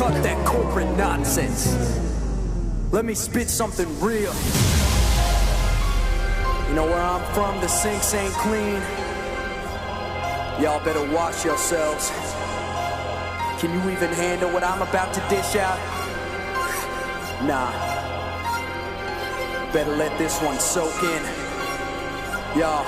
cut that corporate nonsense. Let me spit something real. You know where I'm from, the sinks ain't clean. Y'all better wash yourselves. Can you even handle what I'm about to dish out? Nah. Better let this one soak in. Y'all.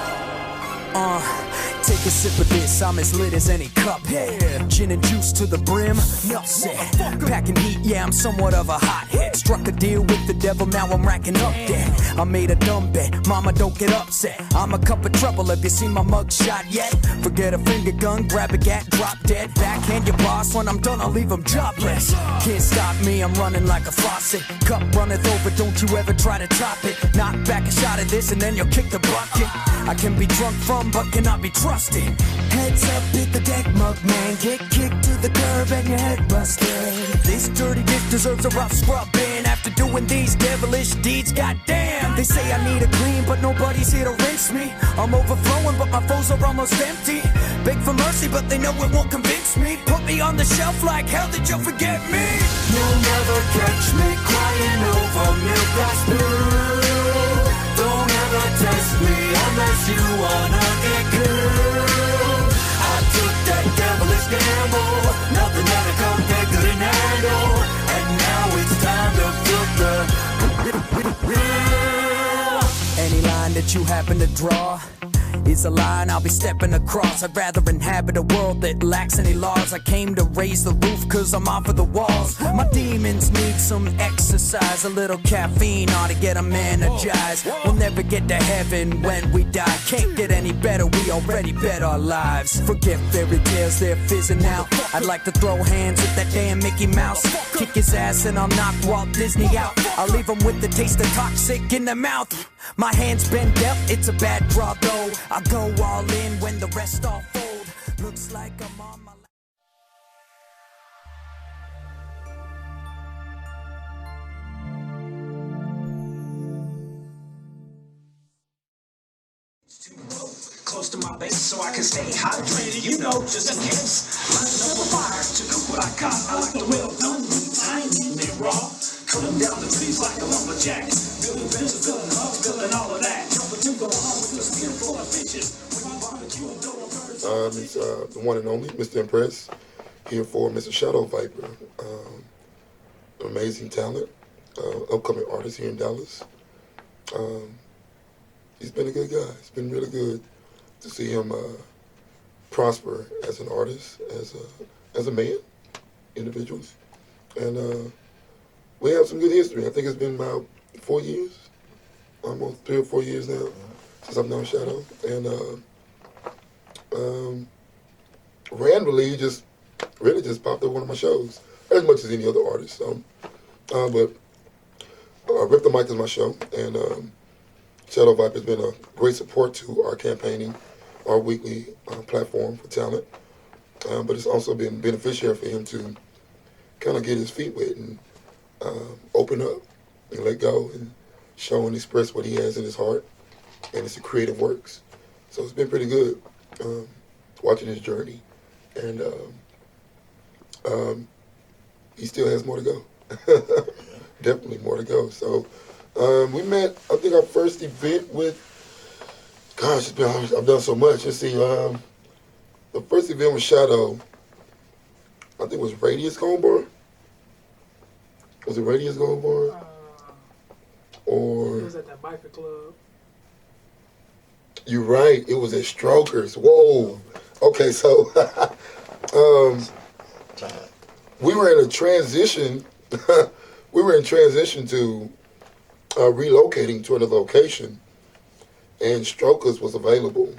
Take a sip of this, I'm as lit as any cup. Yeah. Gin and juice to the brim, nuff said. Packing heat, yeah, I'm somewhat of a hothead. Struck a deal with the devil, now I'm racking up debt. I made a dumb bet, mama don't get upset. I'm a cup of trouble, have you seen my mug shot yet? Forget a finger gun, grab a gat, drop dead. Backhand your boss, when I'm done I'll leave him jobless. Can't stop me, I'm running like a faucet. Cup runneth over, don't you ever try to top it. Knock back a shot of this and then you'll kick the bucket. I can be drunk from, but cannot be trusted. Heads up, hit the deck, mug man. Get kicked to the curb and your head busted. This dirty dick deserves a rough scrubbing. After doing these devilish deeds, goddamn. They say I need a clean, but nobody's here to rinse me. I'm overflowing, but my foes are almost empty. Beg for mercy, but they know it won't convince me. Put me on the shelf like hell, did you forget me? You'll never catch me crying over milk that's blue. Don't ever test me unless you wanna get cool. I took that devilish gamble, nothing that a compact couldn't handle. And now it's time to flip the real. Any line that you happen to draw is a line I'll be stepping across. I'd rather inhabit a world that lacks any laws. I came to raise the roof cause I'm off of the walls. My demons need some exercise, a little caffeine ought to get them energized. We'll never get to heaven when we die. Can't get any better, we already bet our lives. Forget fairy tales, they're fizzing out. I'd like to throw hands with that damn Mickey Mouse. Kick his ass and I'll knock Walt Disney out. I'll leave him with the taste of toxic in the mouth. My hand's been dealt, it's a bad draw though. I go all in when the rest all fold. Looks like I'm on my... Close to my base so I can stay hydrated, you know, just in case. Lighting up a fire to cook what I got. I like the well done, I ain't eating it raw. Cutting down the trees like a lumberjack. Building fences, building huts, building all of that. Jumping to the home with a skin full of fishes. When you barbecue and throw a bird. It's the one and only Mr. Impress here for Mr. Shadow Viper. Amazing talent, upcoming artist here in Dallas. He's been a good guy. It's been really good to see him prosper as an artist, as a man, individually. And we have some good history. I think it's been about 4 years, almost 3 or 4 years now, since I've known Shadow. And randomly, just popped up one of my shows, as much as any other artist. But Rip the Mic is my show, and Shadow Viper has been a great support to our campaigning, our weekly platform for talent. But it's also been beneficial for him to kind of get his feet wet and open up and let go and show and express what he has in his heart and his creative works. So it's been pretty good watching his journey. And he still has more to go. Definitely more to go. So we met, I think, our first event with, gosh, I've done so much. Let's see, the first event with Shadow, I think it was Radius Gold Bar. Was it Radius Gold Bar? Or it was at that biker club. You're right, it was at Strokers. Whoa. Okay, so we were in a transition. We were in transition to relocating to another location, and Strokers was available,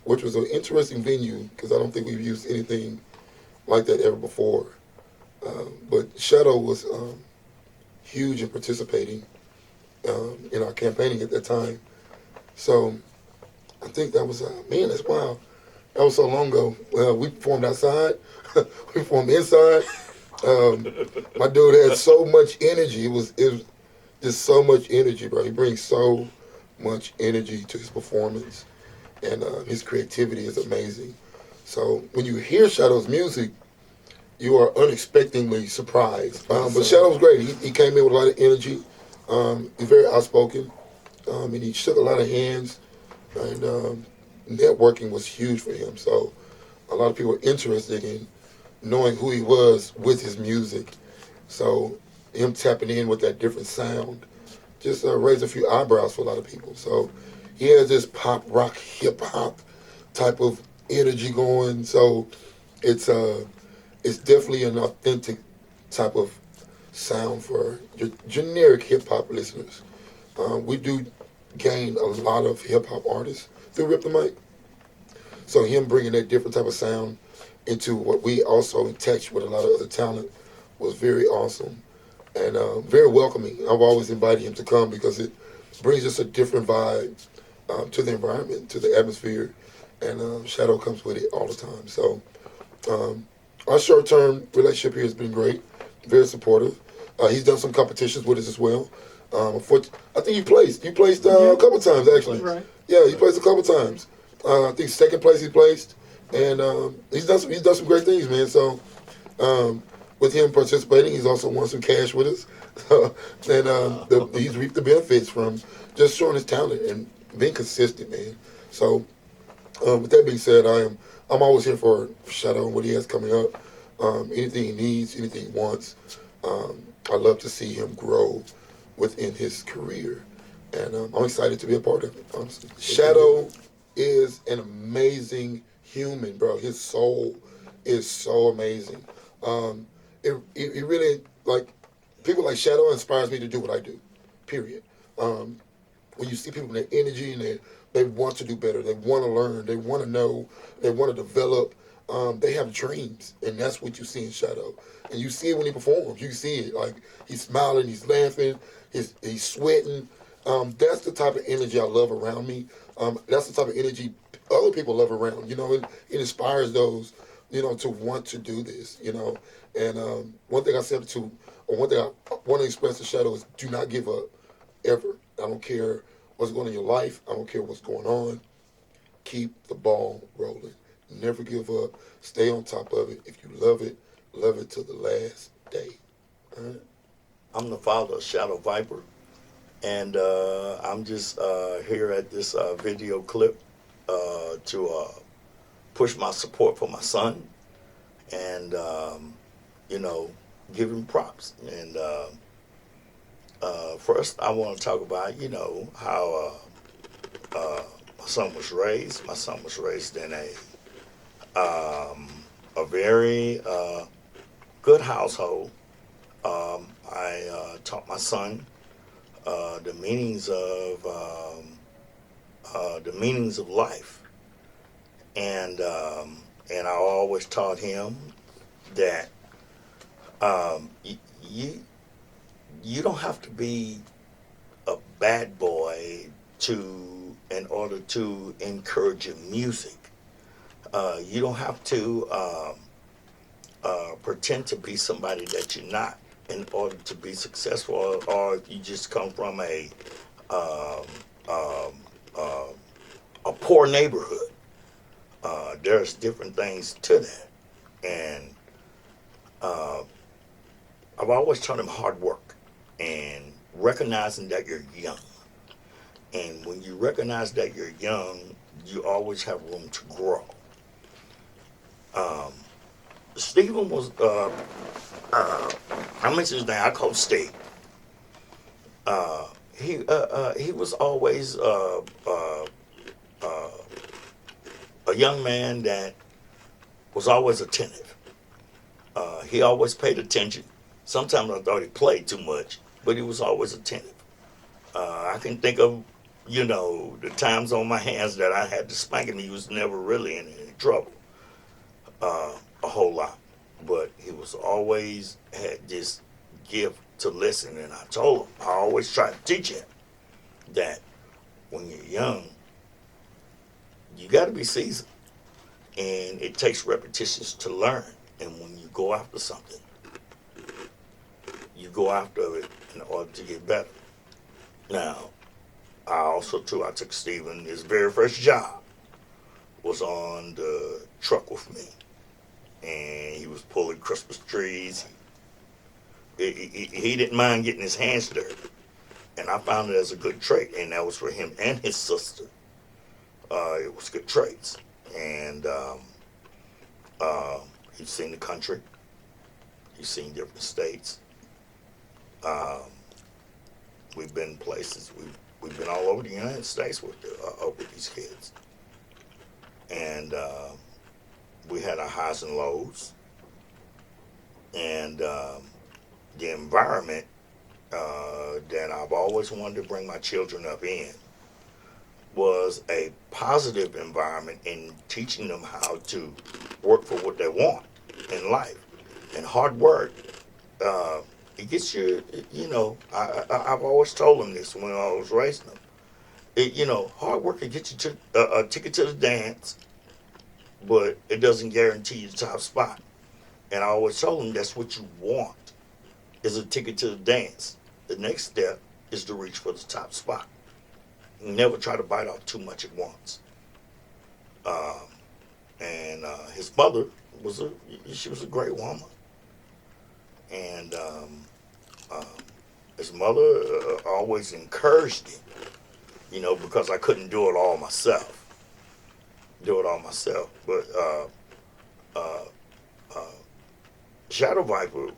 which was an interesting venue because I don't think we've used anything like that ever before. But Shadow was huge in participating in our campaigning at that time. So I think that was, man, that's wild. That was so long ago. We performed outside. We performed inside. My dude had so much energy. It was just so much energy, bro. He brings so much energy to his performance, and his creativity is amazing. So when you hear Shadow's music, you are unexpectedly surprised. But Shadow's great. He came in with a lot of energy. He's very outspoken, and he shook a lot of hands. And networking was huge for him. So a lot of people were interested in knowing who he was with his music. So him tapping in with that different sound just raised a few eyebrows for a lot of people. So he has this pop, rock, hip hop type of energy going. So it's definitely an authentic type of sound for your generic hip hop listeners. We do gain a lot of hip hop artists through Rip the Mic. So him bringing that different type of sound into what we also attached with a lot of other talent was very awesome and very welcoming. I've always invited him to come because it brings us a different vibe to the environment, to the atmosphere, and Shadow comes with it all the time. So our short-term relationship here has been great, very supportive. He's done some competitions with us as well. I think you placed a couple times actually. Right. Yeah, he placed a couple times. I think second place he placed, and he's done some great things, man. So with him participating, he's also won some cash with us, and he's reaped the benefits from just showing his talent and being consistent, man. So with that being said, I'm always here for Shadow and what he has coming up. Anything he needs, anything he wants. I love to see him grow within his career, and I'm excited to be a part of it, honestly. Shadow is an amazing human, bro. His soul is so amazing. It really, like, people like Shadow inspires me to do what I do, period. When you see people with their energy and they want to do better, they want to learn, they want to know, they want to develop, they have dreams, and that's what you see in Shadow. And you see it when he performs. You see it, like, he's smiling, he's laughing, he's sweating. That's the type of energy I love around me. That's the type of energy other people love around. You know, it inspires those, to want to do this. And one thing I want to express to Shadow is do not give up, ever. I don't care what's going on in your life. I don't care what's going on. Keep the ball rolling. Never give up. Stay on top of it. If you love it till the last day. All right? I'm the father of Shadow Viper, and I'm just here at this video clip to push my support for my son and, give him props. And first, I want to talk about, how my son was raised. My son was raised in a very good household. I taught my son the meanings of life, and I always taught him that you don't have to be a bad boy in order to encourage your music. You don't have to pretend to be somebody that you're not in order to be successful, or if you just come from a poor neighborhood. There's different things to that, and I've always taught him hard work and recognizing that you're young. And when you recognize that you're young, you always have room to grow. Stephen was, I mentioned his name, I call him Steve. He was always a young man that was always attentive. He always paid attention. Sometimes I thought he played too much, but he was always attentive. I can think of, the times on my hands that I had to spank him. He was never really in any trouble. A whole lot, but he was always had this gift to listen, and I told him, I always try to teach him that when you're young, you got to be seasoned, and it takes repetitions to learn. And when you go after something, you go after it in order to get better. Now, I took Stephen, his very first job was on the truck with me. And he was pulling Christmas trees. He didn't mind getting his hands dirty. And I found it as a good trait, and that was for him and his sister. It was good traits. And he's seen the country. He's seen different states. We've been places. We've been all over the United States with these kids. And we had our highs and lows. And the environment that I've always wanted to bring my children up in was a positive environment in teaching them how to work for what they want in life. And hard work, it gets you, I've always told them this when I was raising them. Hard work can get you to a ticket to the dance, but it doesn't guarantee you the top spot. And I always told them that's what you want, is a ticket to the dance. The next step is to reach for the top spot. Never try to bite off too much at once. And his mother was a great woman. And his mother always encouraged him, because I couldn't do it all myself. But Shadow Viper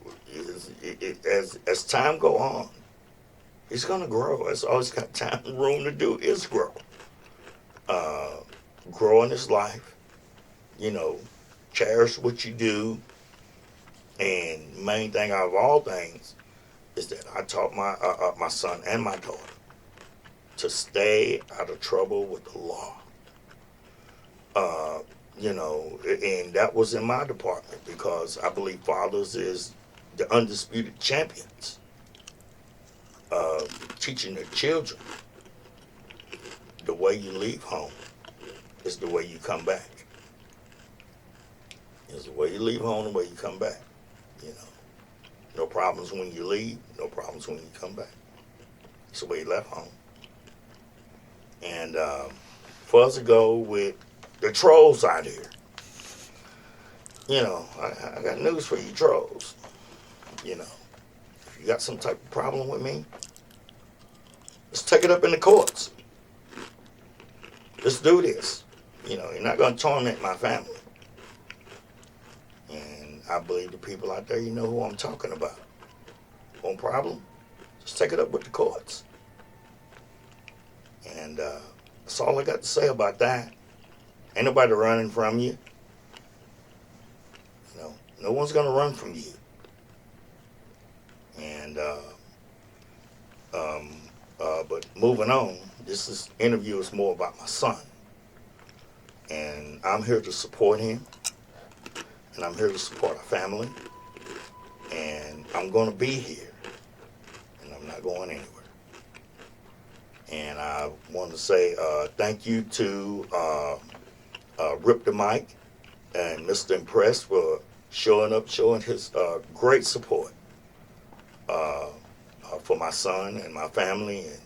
as time go on, he's gonna grow. That's all he's got time and room to do is grow. Grow in his life, cherish what you do, and main thing out of all things is that I taught my son and my daughter to stay out of trouble with the law. And that was in my department because I believe fathers is the undisputed champions of teaching their children the way you leave home is the way you come back. It's the way you leave home, the way you come back. No problems when you leave, no problems when you come back. It's the way you left home. And for us to go with the trolls out here, I got news for you trolls. If you got some type of problem with me, let's take it up in the courts. Let's do this. You're not going to torment my family. And I believe the people out there, who I'm talking about. No problem. Just take it up with the courts. And that's all I got to say about that. Ain't nobody running from you. No one's going to run from you. And, but moving on, this interview is more about my son. And I'm here to support him. And I'm here to support our family. And I'm going to be here. And I'm not going anywhere. And I want to say thank you to Rip the Mic and Mr. Impress for showing his great support for my son and my family, and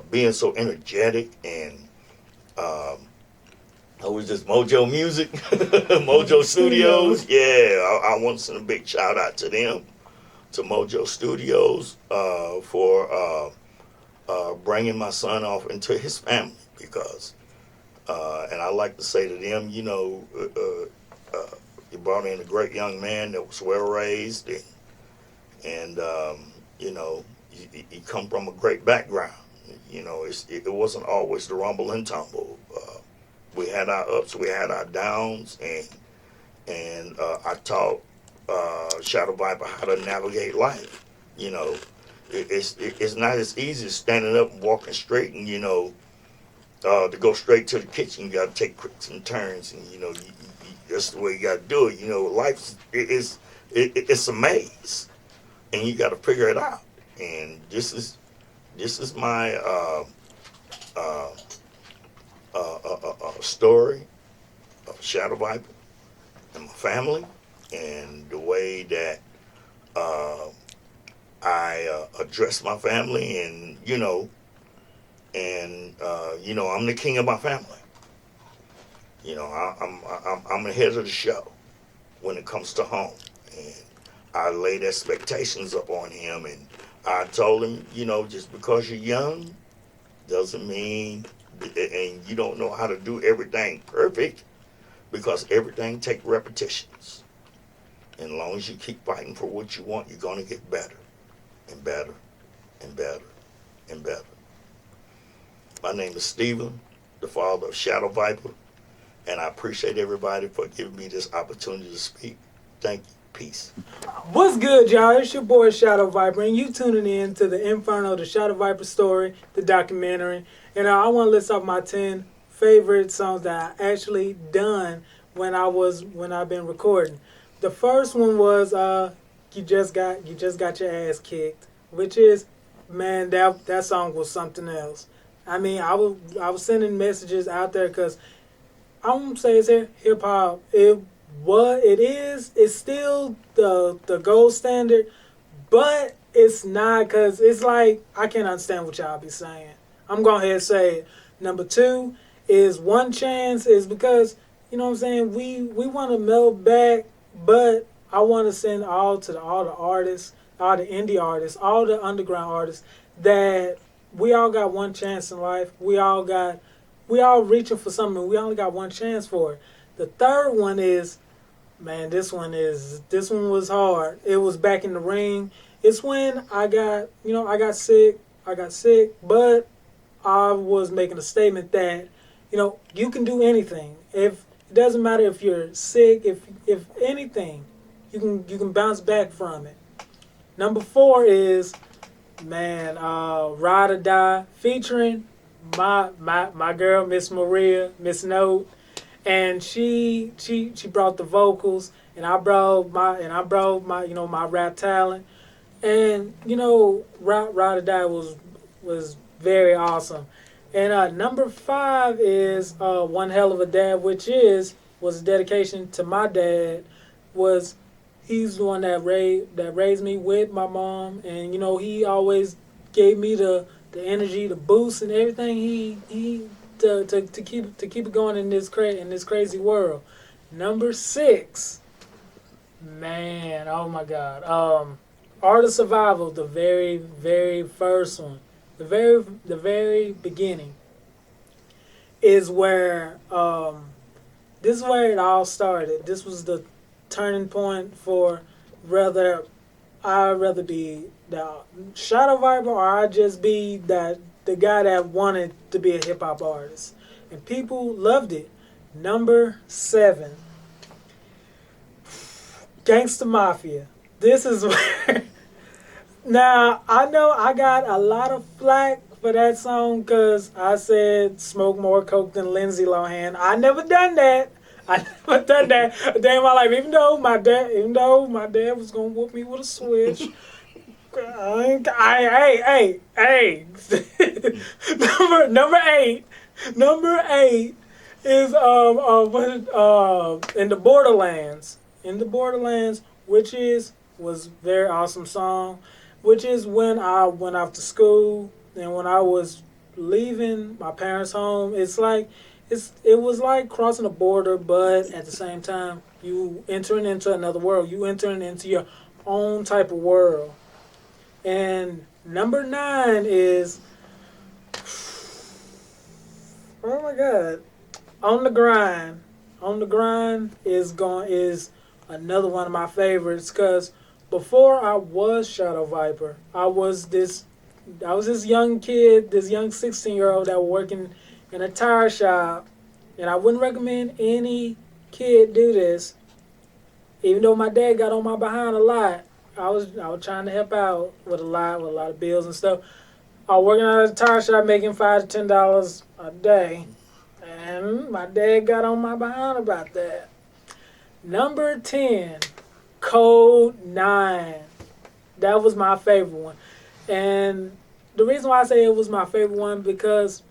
being so energetic. And was just Mojo Music, Mojo Studios. Yeah, I want to send a big shout out to them, to Mojo Studios, for bringing my son off into his family, because and I like to say to them, you brought in a great young man that was well raised, and he come from a great background. It wasn't always the rumble and tumble. We had our ups, we had our downs, and I taught Shadow Viper how to navigate life. It's not as easy as standing up and walking straight, and to go straight to the kitchen. You got to take quick and turns, and that's the way you got to do it. Life it's a maze, and you got to figure it out. And this is my story of Shadow Viper and my family, and the way that I address my family, and I'm the king of my family. I'm the head of the show, when it comes to home. And I laid expectations up on him, and I told him, just because you're young doesn't mean, and you don't know how to do everything perfect, because everything takes repetitions. And as long as you keep fighting for what you want, you're going to get better and better and better and better. My name is Stephen, the father of Shadow Viper, and I appreciate everybody for giving me this opportunity to speak. Thank you. Peace. What's good, y'all? It's your boy Shadow Viper, and you tuning in to the Inferno, the Shadow Viper story, the documentary. And I want to list off my 10 favorite songs that I actually done when I've been recording. The first one was you just got your ass kicked, which is, man, that song was something else. I mean, I was sending messages out there because I won't say it's hip hop. It's still the gold standard, but it's not, because it's like, I can't understand what y'all be saying. I'm going ahead and say it. Number 2 is One Chance, is because, you know what I'm saying, we want to melt back, but I want to send all the artists, all the indie artists, all the underground artists, that we all got one chance in life. We all reaching for something. We only got one chance for it. The third one is, man, this one was hard. It was Back in the Ring. It's when I got sick, but I was making a statement that, you can do anything. If it doesn't matter if you're sick, if anything, you can bounce back from it. Number 4 is, man, Ride or Die, featuring my girl, Miss Maria, Miss Note. And she brought the vocals, and I brought my my rap talent, and Ride or Die was very awesome. And number 5 is One Hell of a Dad, which was a dedication to my dad. He's the one that raised me with my mom, and he always gave me the energy, the boost, and everything he to keep it going in this crazy world. Number 6, man, oh my God, Art of Survival, the very, very first one, the very beginning, is where this is where it all started. This was the turning point for whether I'd rather be the Shadow Viper or I'd just be the guy that wanted to be a hip hop artist, and people loved it. Number 7, Gangsta Mafia. This is where now I know I got a lot of flack for that song because I said smoke more coke than Lindsay Lohan. I never done that. I never done that a day in my life. Even though my dad was gonna whoop me with a switch. Hey. Number 8 is in the Borderlands. In the Borderlands, which was a very awesome song. Which is when I went off to school and when I was leaving my parents' home. It was like crossing a border, but at the same time, you entering into another world. You entering into your own type of world. And number 9 is, oh my God, On the Grind. On the Grind is another one of my favorites, because before I was Shadow Viper, I was this young kid, this young 16-year-old that was working in a tire shop, and I wouldn't recommend any kid do this. Even though my dad got on my behind a lot, I was trying to help out with a lot of bills and stuff. I was working at a tire shop making $5 to $10 a day, and my dad got on my behind about that. Number 10, Code 9. That was my favorite one, and the reason why I say it was my favorite one because,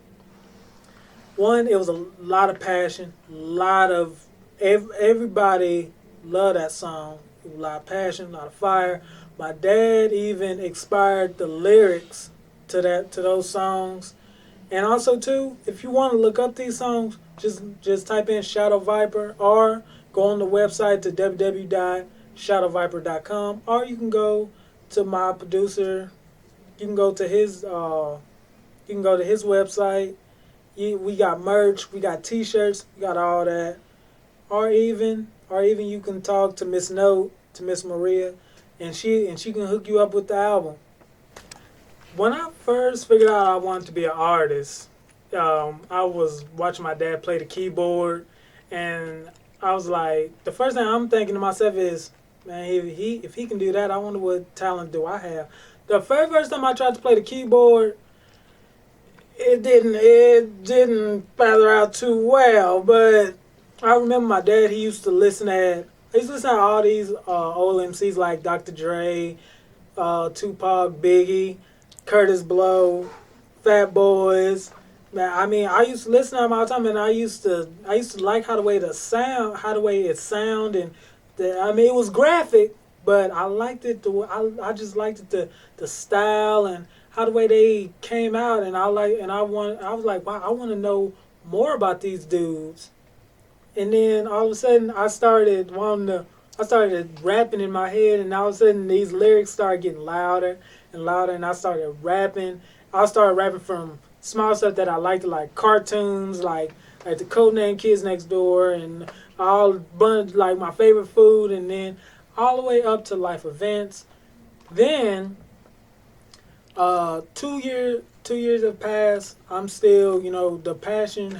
one, it was a lot of passion, everybody loved that song. A lot of passion, a lot of fire. My dad even inspired the lyrics to those songs. And also too, if you want to look up these songs, just type in Shadow Viper or go on the website to www.shadowviper.com, or you can go to my producer. You can go to his website. We got merch, we got T-shirts, we got all that. Or even you can talk to Miss Note, to Miss Maria, and she can hook you up with the album. When I first figured out I wanted to be an artist, I was watching my dad play the keyboard, and I was like, the first thing I'm thinking to myself is, man, if he can do that, I wonder what talent do I have. The very first time I tried to play the keyboard, it didn't feather out too well. But I remember my dad, he used to listen to all these old MCs like Dr. Dre, Tupac, Biggie, Curtis Blow, Fat Boys. Man, I mean, I used to listen to them all the time, and I used to like how the way it sound, and it was graphic, but I liked it. I just liked it the style and how the way they came out, and I was like, wow, I want to know more about these dudes. And then all of a sudden, I started rapping in my head, and all of a sudden these lyrics started getting louder and louder, and I started rapping. I started rapping from small stuff that I liked, like cartoons, like the Codename Kids Next Door, and all bunch like my favorite food, and then all the way up to life events. Then 2 years have passed. I'm still, the passion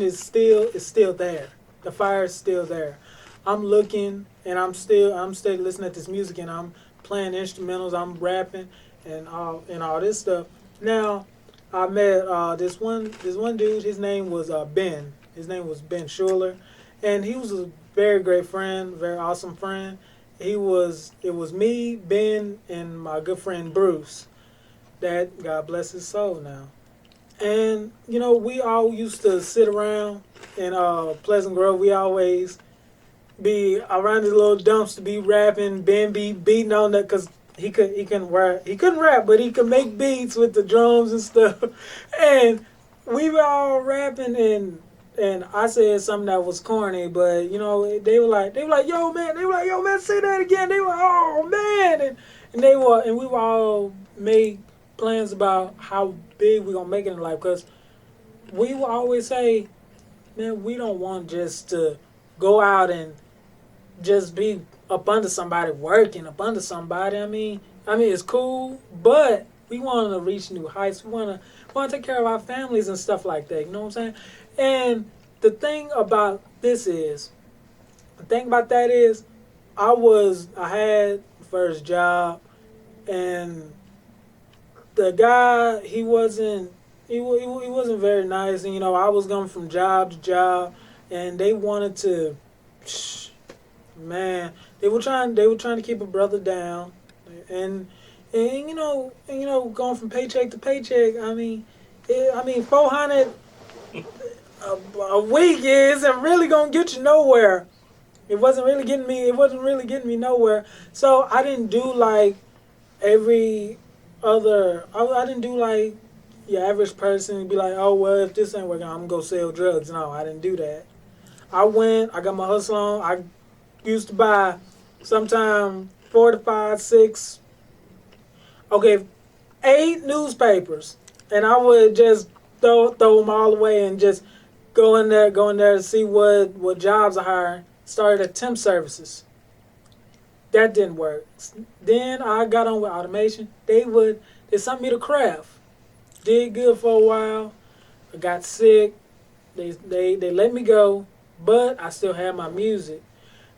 is still there. The fire is still there. I'm looking, and I'm still listening to this music, and I'm playing instrumentals, I'm rapping, and all this stuff. Now, I met this one dude. His name was Ben. His name was Ben Schuler, and he was a very great friend, very awesome friend. It was me, Ben, and my good friend Bruce. That, God bless his soul now. And we all used to sit around in Pleasant Grove. We always be around these little dumps to be rapping. Ben be beating on that because he couldn't rap, but he could make beats with the drums and stuff. And we were all rapping, and I said something that was corny, but they were like, yo man, say that again. They were like, oh man, and we were all made plans about how big we're gonna make it in life, because we will always say, man, we don't want just to go out and just be up under somebody, working up under somebody. I mean it's cool, but we want to reach new heights. We want to take care of our families and stuff like that. You know what I'm saying? And the thing about that is, I had the first job, and the guy, he wasn't very nice, and I was going from job to job, and they wanted to, man, they were trying to keep a brother down, and going from paycheck to paycheck. I mean 400 a week isn't really gonna get you nowhere. It wasn't really getting me nowhere. So I didn't do like every other. I didn't do like your average person and be like, oh well, if this ain't working, I'm gonna go sell drugs. No, I didn't do that. I got my hustle on. I used to buy sometime 4 to 5, 6, 8 newspapers, and I would just throw them all away and just go in there to see what jobs are hiring. Started at temp services. That didn't work. Then I got on with automation. They sent me to craft. Did good for a while. I got sick. They let me go, but I still had my music.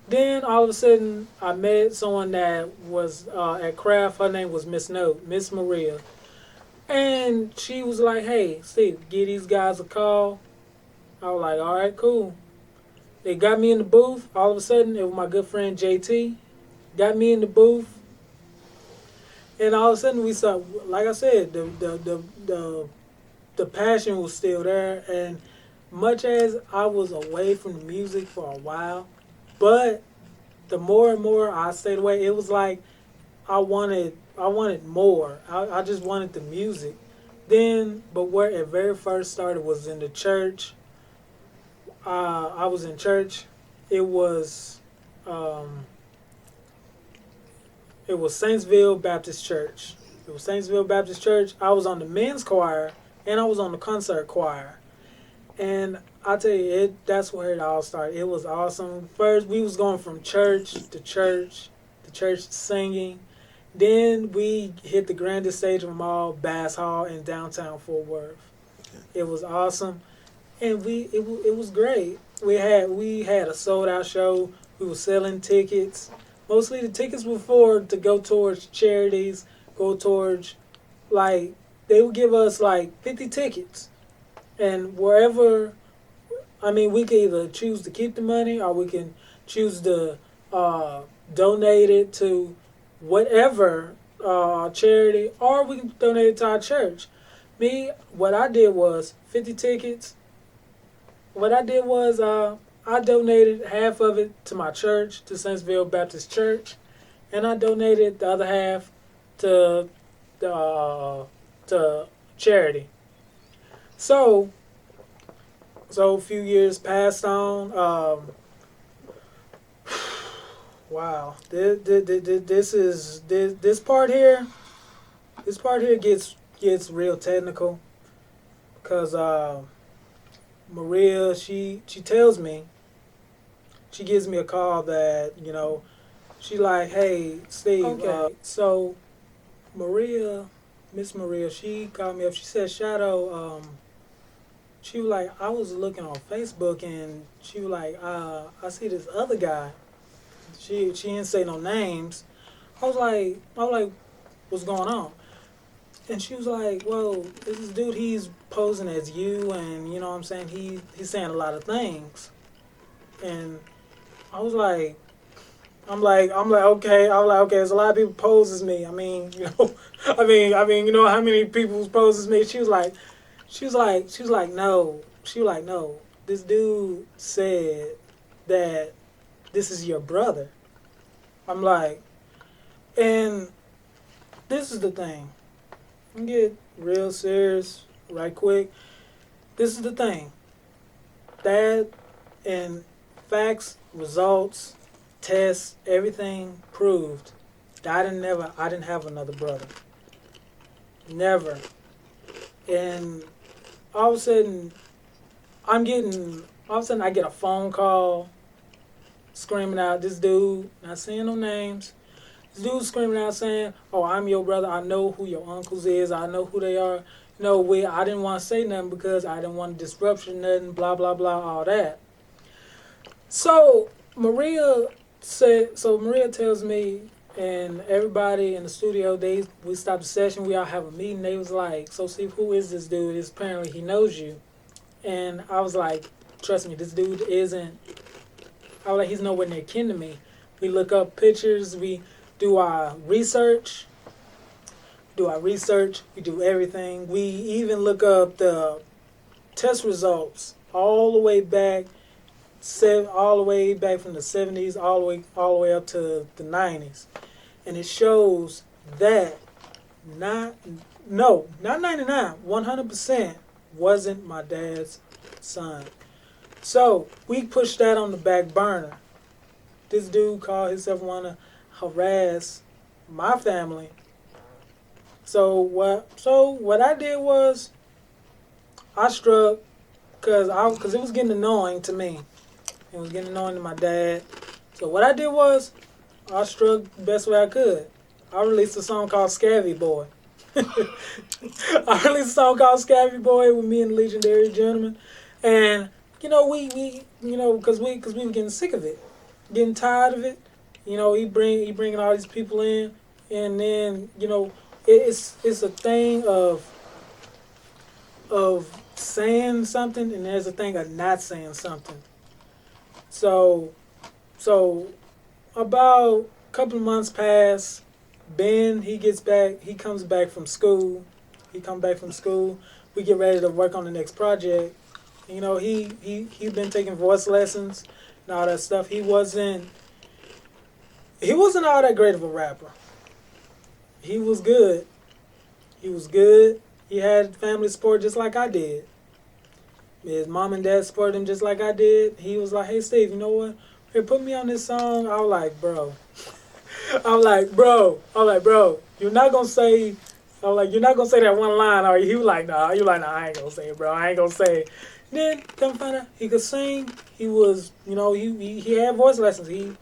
Then all of a sudden I met someone that was at craft. Her name was Miss Maria. And she was like, hey, Steve, give these guys a call. I was like, all right, cool. They got me in the booth. All of a sudden, it was my good friend JT. Got me in the booth. And all of a sudden, we saw, like I said, the passion was still there. And much as I was away from the music for a while, but the more and more I stayed away, it was like I wanted more. I just wanted the music. Then, but where it very first started was in the church. I was in church. It was Saintsville Baptist Church. It was Saintsville Baptist Church. I was on the men's choir and I was on the concert choir. And I tell you, that's where it all started. It was awesome. First, we was going from church to church singing. Then we hit the grandest stage of them all, Bass Hall in downtown Fort Worth. Okay. It was awesome, and it was great. We had a sold out show. We were selling tickets. Mostly the tickets were to go towards charities, go towards, like, they would give us like 50 tickets. And wherever, I mean, we can either choose to keep the money or we can choose to donate it to whatever charity, or we can donate it to our church. Me, what I did was 50 tickets. What I did was I donated half of it to my church, to Saintsville Baptist Church, and I donated the other half to charity. So a few years passed on. Wow, this part here gets real technical, because Maria, she tells me, she gives me a call that, she like, hey, Steve. Okay. So Miss Maria, she called me up. She said, Shadow, she was like, I was looking on Facebook and she was like, I see this other guy. She didn't say no names. I was like, what's going on? And she was like, well, this dude, he's posing as you, and you know what I'm saying, he's saying a lot of things. And I was like, okay. I was like, okay, there's a lot of people pose as me. I mean, I mean, you know how many people pose as me? She was like, no. She was like, no. This dude said that this is your brother. I'm like, and this is the thing. I'm get real serious right quick. This is the thing. That and facts, results, tests, everything proved that I didn't have another brother. Never. And all of a sudden I get a phone call screaming out, this dude, not saying no names, this dude screaming out saying, oh, I'm your brother, I know who your uncles is, I know who they are. I didn't want to say nothing because I didn't want to disrupt nothing, blah, blah, blah, all that. So Maria tells me, and everybody in the studio, we stopped the session, we all have a meeting, they was like, so Steve, who is this dude? It's apparently he knows you. And I was like, trust me, this dude isn't, I was like, he's nowhere near kin to me. We look up pictures, we do our research, we do everything. We even look up the test results all the way back from the 70s all the way up to the 90s. And it shows that not 99, 100% wasn't my dad's son. So we pushed that on the back burner. This dude called himself want to harass my family. So what I did was I struck because it was getting annoying to me. It was getting annoying to my dad. So what I did was I struck the best way I could. I released a song called Scabby Boy. I released a song called Scabby Boy with me and the Legendary Gentleman. And, we because we were getting sick of it, getting tired of it. He bringing all these people in, and then, it's a thing of saying something, and there's a thing of not saying something. So about a couple of months pass. Ben, he comes back from school. We get ready to work on the next project. He'd been taking voice lessons and all that stuff. He wasn't all that great of a rapper. He was good. He had family support just like I did. His mom and dad supported him just like I did. He was like, "Hey Steve, you know what? Here, put me on this song." I was like, "Bro." Bro, you're not gonna say. I was like, "You're not gonna say that one line, are you?" He was like, "Nah." You like, "Nah, I ain't gonna say it, bro. I ain't gonna say it." Then come find out he could sing. He was, he had voice lessons. He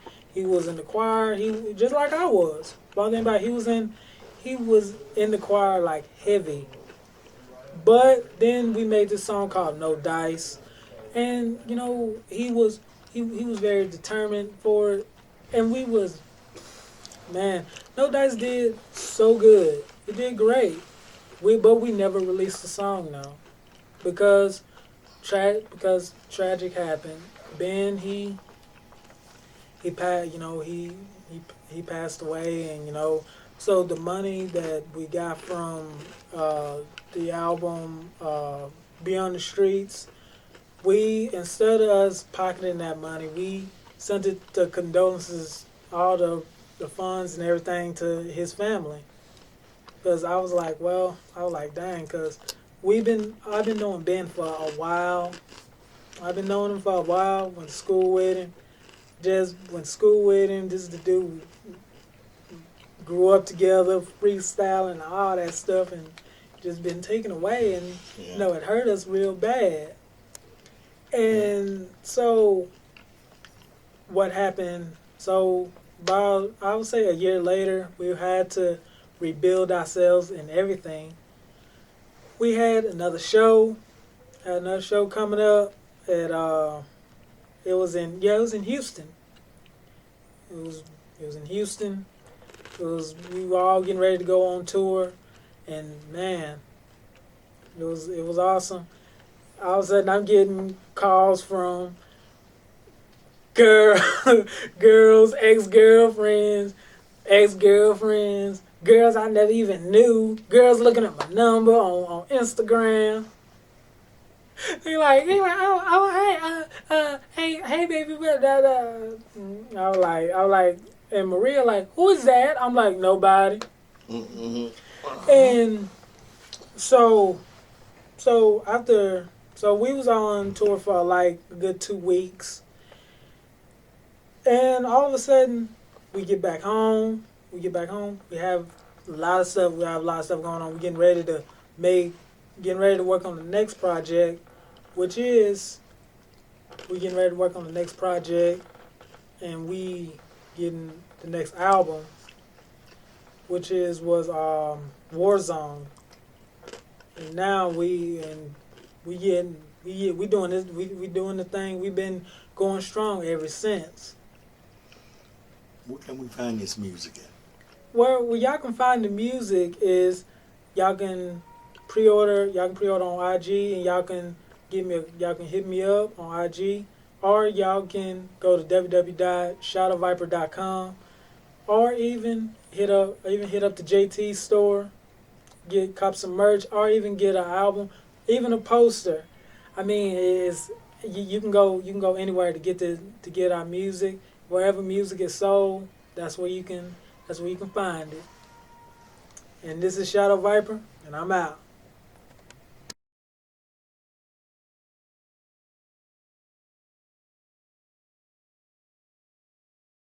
was in the choir. He just like I was. But then about he was in the choir like heavy. But then we made this song called No Dice, and he was very determined for it, and we was, man, No Dice did so good. It did great. But we never released the song now because tragic happened. Ben he passed, he passed away, and so the money that we got from the album Beyond the Streets, we, instead of us pocketing that money, we sent it to condolences, all the funds and everything to his family. Because I was like, dang, because I've been knowing Ben for a while. I've been knowing him for a while. Went to school with him. This is the dude. Grew up together, freestyling, all that stuff, and just been taken away, and it hurt us real bad. And so, what happened? So, about, I would say a year later, we had to rebuild ourselves and everything. We had another show coming up at it was in Houston. It was in Houston. We were all getting ready to go on tour, and man, it was awesome. All of a sudden, I'm getting calls from girls, ex-girlfriends, girls I never even knew, girls looking at my number on Instagram. Hey, baby, I was like, and Maria like, who is that? I'm like, nobody. Mm-hmm. And so we was on tour for like a good 2 weeks, and all of a sudden we get back home. We have a lot of stuff. Going on. We're getting ready to work on the next project, and we getting the next album, which was Warzone. And now we doing this. We doing the thing. We've been going strong ever since. Where can we find this music at? Where y'all can find the music is y'all can pre-order on IG, and y'all can hit me up on IG, or y'all can go to www.shadowviper.com, or even hit up the JT store, cop some merch, or even get an album, even a poster. I mean, you can go anywhere to get our music. Wherever music is sold, that's where you can find it. And this is Shadow Viper, and I'm out.